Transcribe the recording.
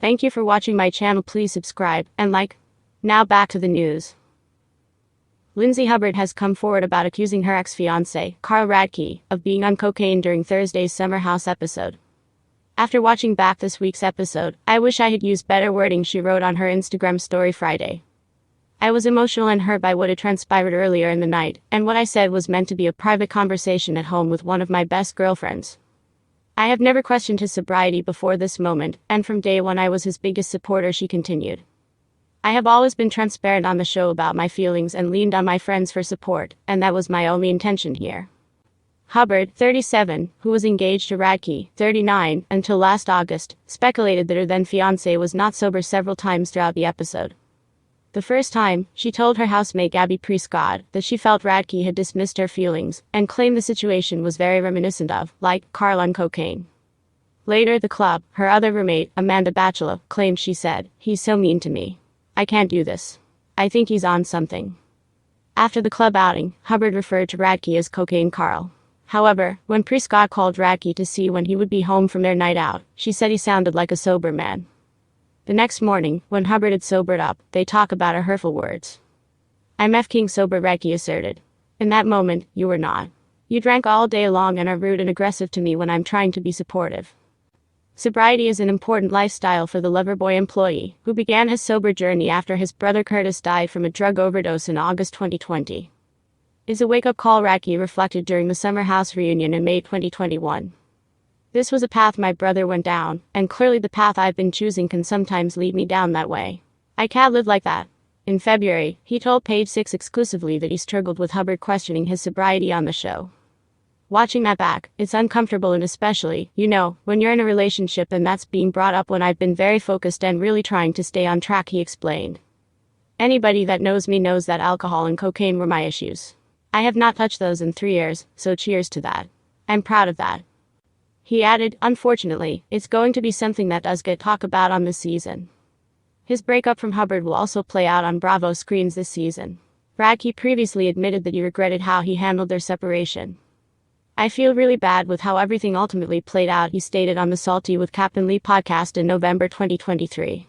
Thank you for watching my channel. Please subscribe and like. Now back to the news. Lindsay Hubbard has come forward about accusing her ex-fiancé, Carl Radke, of being on cocaine during Thursday's Summer House episode. After watching back this week's episode, I wish I had used better wording, she wrote on her Instagram story Friday. I was emotional and hurt by what had transpired earlier in the night, and what I said was meant to be a private conversation at home with one of my best girlfriends. I have never questioned his sobriety before this moment, and from day one I was his biggest supporter, she continued. I have always been transparent on the show about my feelings and leaned on my friends for support, and that was my only intention here. Hubbard, 37, who was engaged to Radke, 39, until last August, speculated that her then-fiancé was not sober several times throughout the episode. The first time, she told her housemate Gabby Prescott that she felt Radke had dismissed her feelings, and claimed the situation was very reminiscent of, like, Carl on cocaine. Later at the club, her other roommate, Amanda Batchelor, claimed she said, "He's so mean to me. I can't do this. I think he's on something." After the club outing, Hubbard referred to Radke as Cocaine Carl. However, when Prescott called Radke to see when he would be home from their night out, she said he sounded like a sober man. The next morning, when Hubbard had sobered up, they talk about her hurtful words. "I'm f***ing sober," Radke asserted. "In that moment, you were not. You drank all day long and are rude and aggressive to me when I'm trying to be supportive." Sobriety is an important lifestyle for the Loverboy employee, who began his sober journey after his brother Curtis died from a drug overdose in August 2020. It's a wake-up call, Radke reflected during the Summer House reunion in May 2021. "This was a path my brother went down, and clearly the path I've been choosing can sometimes lead me down that way. I can't live like that." In February, he told Page 6 exclusively that he struggled with Hubbard questioning his sobriety on the show. "Watching that back, it's uncomfortable, and especially, when you're in a relationship and that's being brought up when I've been very focused and really trying to stay on track," he explained. "Anybody that knows me knows that alcohol and cocaine were my issues. I have not touched those in 3 years, so cheers to that. I'm proud of that." He added, "Unfortunately, it's going to be something that does get talked about on this season." His breakup from Hubbard will also play out on Bravo screens this season. Radke previously admitted that he regretted how he handled their separation. "I feel really bad with how everything ultimately played out," he stated on the Salty with Captain Lee podcast in November 2023.